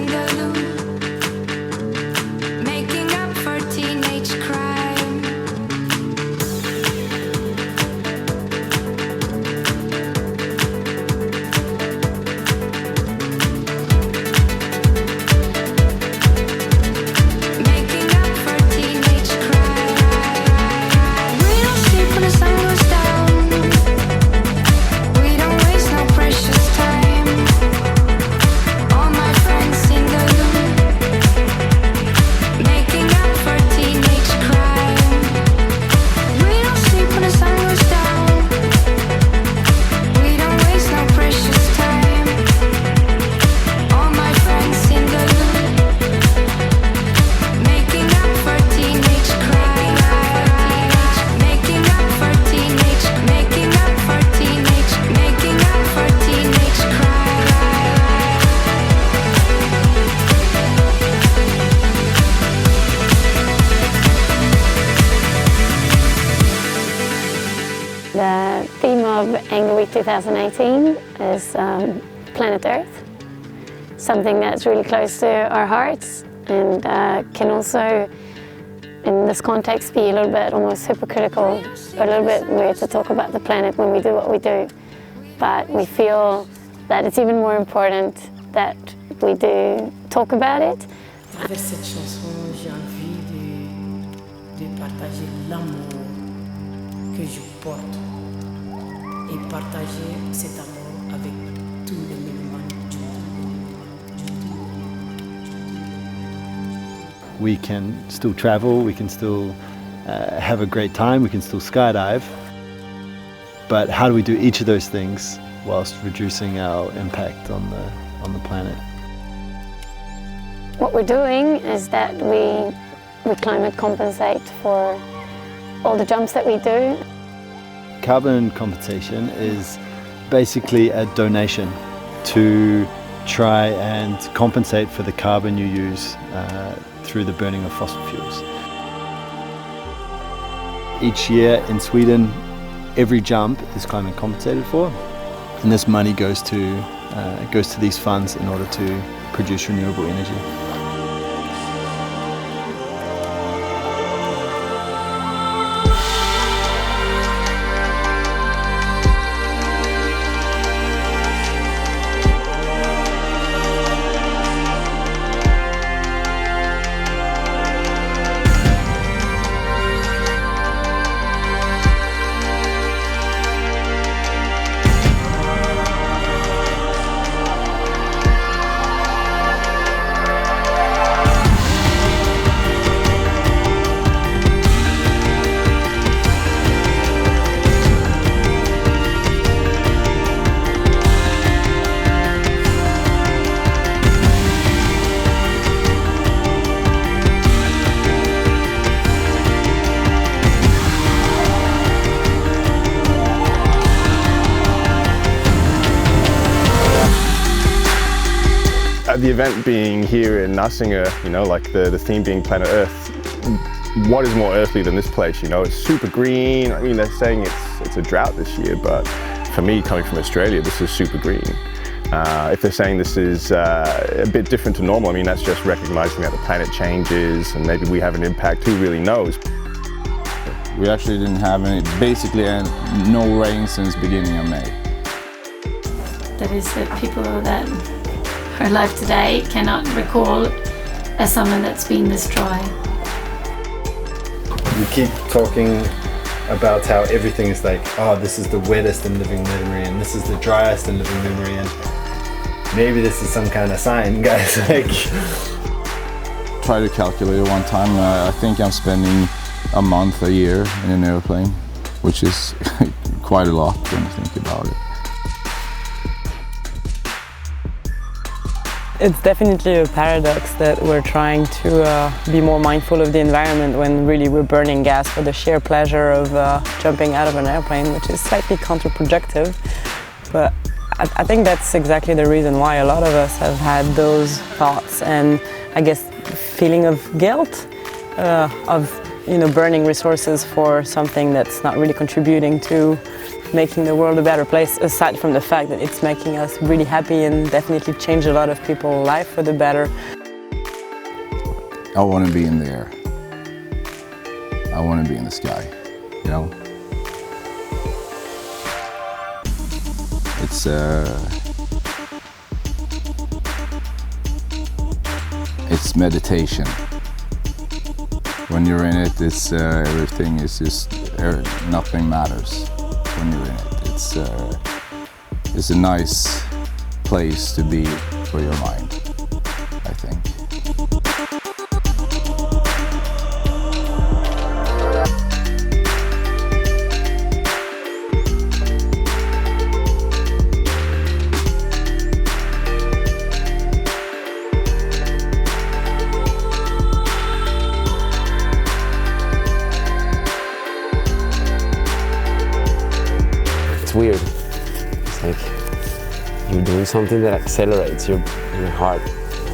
in the loop, making up for teenage crime. Making up for teenage crime. We don't sleep when the sun goes down. We don't waste no precious time. All my friends in the loop, making up for teenage crime. We don't sleep when the sun goes down. We don't waste no precious time. All my friends in the loop, making up for teenage crime. Making up for teenage, making up for teenage, making up for teenage crime. The theme of Anger Week 2018 is Planet Earth, something that's really close to our hearts and can also, in this context, be a little bit almost hypocritical, or a little bit weird to talk about the planet when we do what we do. But we feel that it's even more important that we do talk about it. À travers cette chanson, j'ai envie de partager l'amour que je porte et partager cet amour avec tous les mélomanes. We can still travel, we can still have a great time, we can still skydive. But how do we do each of those things whilst reducing our impact on the planet? What we're doing is that we climate compensate for all the jumps that we do. Carbon compensation is basically a donation to try and compensate for the carbon you use through the burning of fossil fuels. Each year in Sweden, every jump is climate compensated for, and this money goes to these funds in order to produce renewable energy. The event being here in Nasinger, you know, like the theme being Planet Earth, what is more earthly than this place? You know, it's super green. I mean, they're saying it's a drought this year, but for me, coming from Australia, this is super green. If they're saying this is a bit different to normal, I mean, that's just recognizing that the planet changes and maybe we have an impact. Who really knows? We actually didn't have basically no rain since beginning of May. That is the people that are alive today cannot recall a summer that's been this dry. We keep talking about how everything is like, oh, this is the wettest in living memory and this is the driest in living memory, and maybe this is some kind of sign, guys. Like, Try to calculate one time. I think I'm spending a month a year in an airplane, which is quite a lot when you think about it. It's definitely a paradox that we're trying to be more mindful of the environment when really we're burning gas for the sheer pleasure of jumping out of an airplane, which is slightly counterproductive. But I think that's exactly the reason why a lot of us have had those thoughts and, I guess, feeling of guilt of burning resources for something that's not really contributing to making the world a better place, aside from the fact that it's making us really happy and definitely change a lot of people's life for the better. I want to be in the air. I want to be in the sky, you know? It's meditation. When you're in it, everything is just, nothing matters when you're in it. It's a nice place to be for your mind, I think. It's weird. It's like you're doing something that accelerates your heart,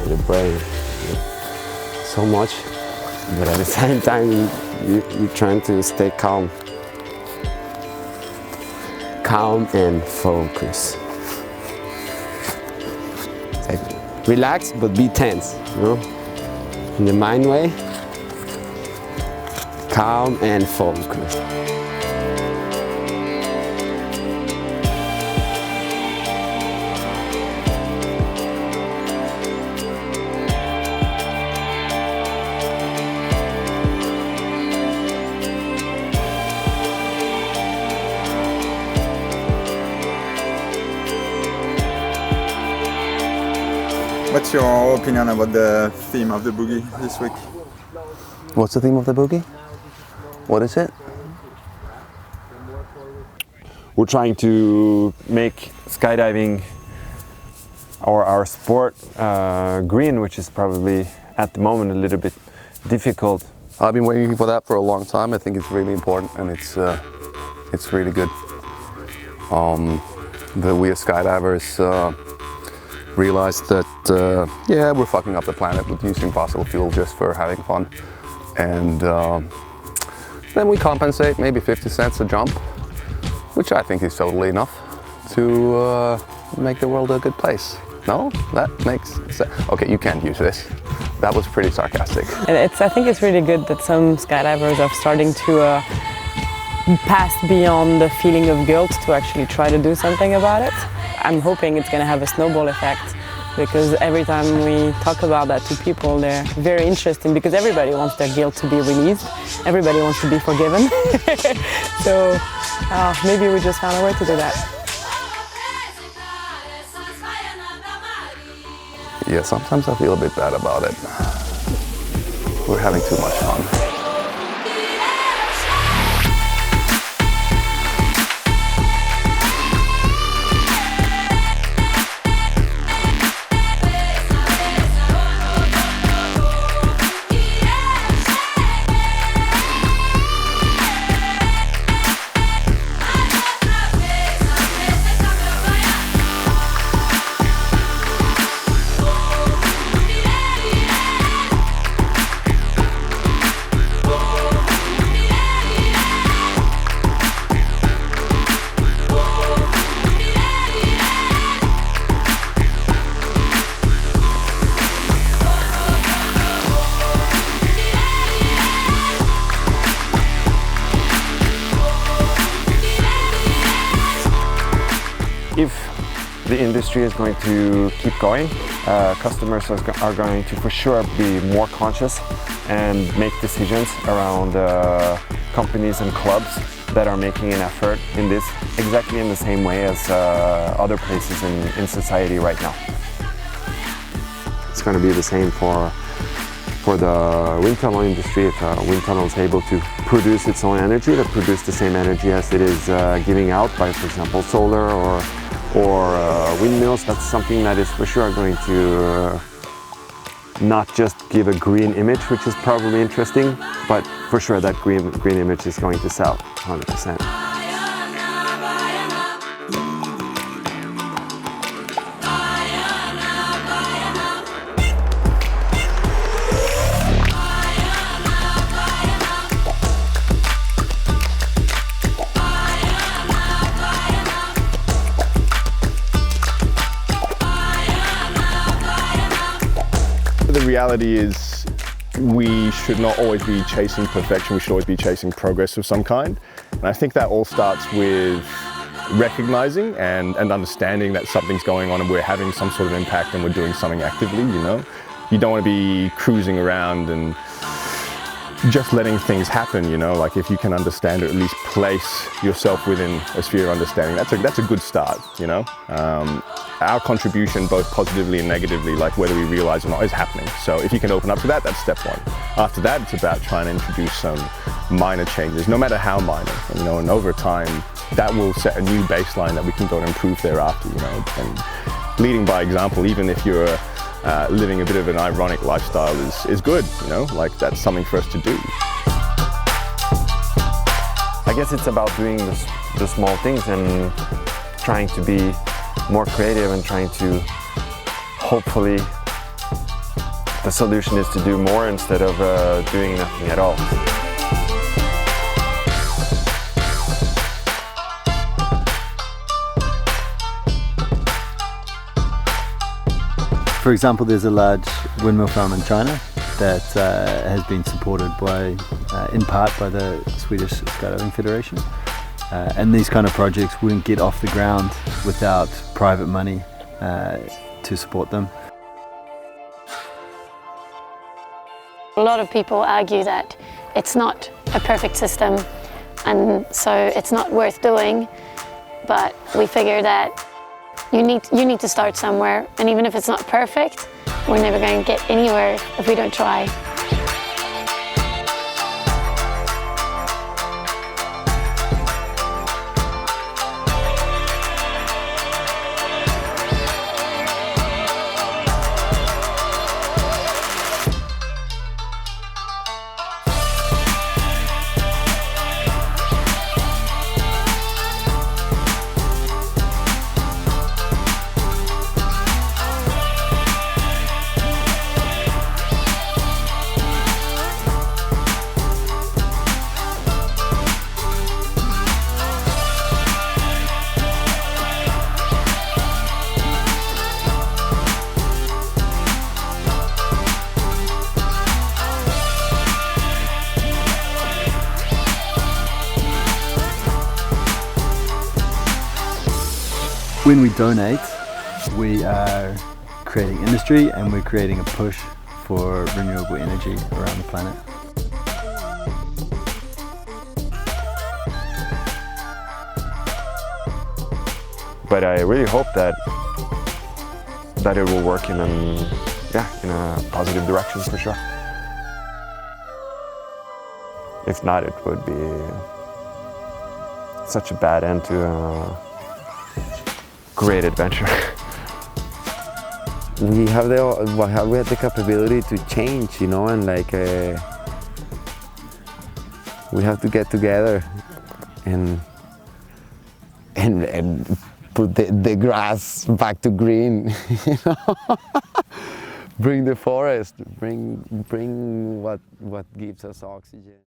your brain, so much, but at the same time you're trying to stay calm and focus. It's like relax but be tense, you know, in the mind way. Calm and focus. What's your opinion about the theme of the boogie this week? What's the theme of the boogie? What is it? We're trying to make skydiving or our sport green, which is probably at the moment a little bit difficult. I've been waiting for that for a long time. I think it's really important and it's really good. We as skydivers realized that yeah, we're fucking up the planet with using fossil fuel just for having fun, and then we compensate maybe 50 cents a jump, which I think is totally enough to make the world a good place. No, that makes sense. Okay, you can't use this. That was pretty sarcastic. And I think it's really good that some skydivers are starting to pass beyond the feeling of guilt to actually try to do something about it. I'm hoping it's going to have a snowball effect, because every time we talk about that to people, they're very interesting, because everybody wants their guilt to be released. Everybody wants to be forgiven. So maybe we just found a way to do that. Yeah, sometimes I feel a bit bad about it. We're having too much fun. If the industry is going to keep going, customers are going to for sure be more conscious and make decisions around companies and clubs that are making an effort in this, exactly in the same way as other places in society right now. It's going to be the same for the wind tunnel industry. If a wind tunnel is able to produce its own energy, to produce the same energy as it is giving out by, for example, solar or windmills, that's something that is for sure going to not just give a green image, which is probably interesting, but for sure that green image is going to sell 100%. the reality is we should not always be chasing perfection, we should always be chasing progress of some kind. And I think that all starts with recognizing and understanding that something's going on and we're having some sort of impact and we're doing something actively, you know. You don't want to be cruising around and just letting things happen, you know, like if you can understand or at least place yourself within a sphere of understanding, that's a good start, you know. Our contribution, both positively and negatively, like whether we realize or not, is happening. So if you can open up to that, that's step one. After that, it's about trying to introduce some minor changes, no matter how minor, you know, and over time, that will set a new baseline that we can go and improve thereafter, you know, and leading by example, even if you're living a bit of an ironic lifestyle is good, you know, like that's something for us to do. I guess it's about doing the small things and trying to be more creative and trying to, hopefully, the solution is to do more instead of doing nothing at all. For example, there's a large windmill farm in China that has been supported by, in part by the Swedish Skydiving Federation. And these kind of projects wouldn't get off the ground without private money to support them. A lot of people argue that it's not a perfect system and so it's not worth doing, but we figure that you need to start somewhere, and even if it's not perfect, we're never going to get anywhere if we don't try. When we donate, we are creating industry and we're creating a push for renewable energy around the planet. But I really hope that it will work in a positive direction for sure. If not, it would be such a bad end to a great adventure. We have the capability to change, you know, and like we have to get together and put the grass back to green, you know. Bring the forest, bring what gives us oxygen.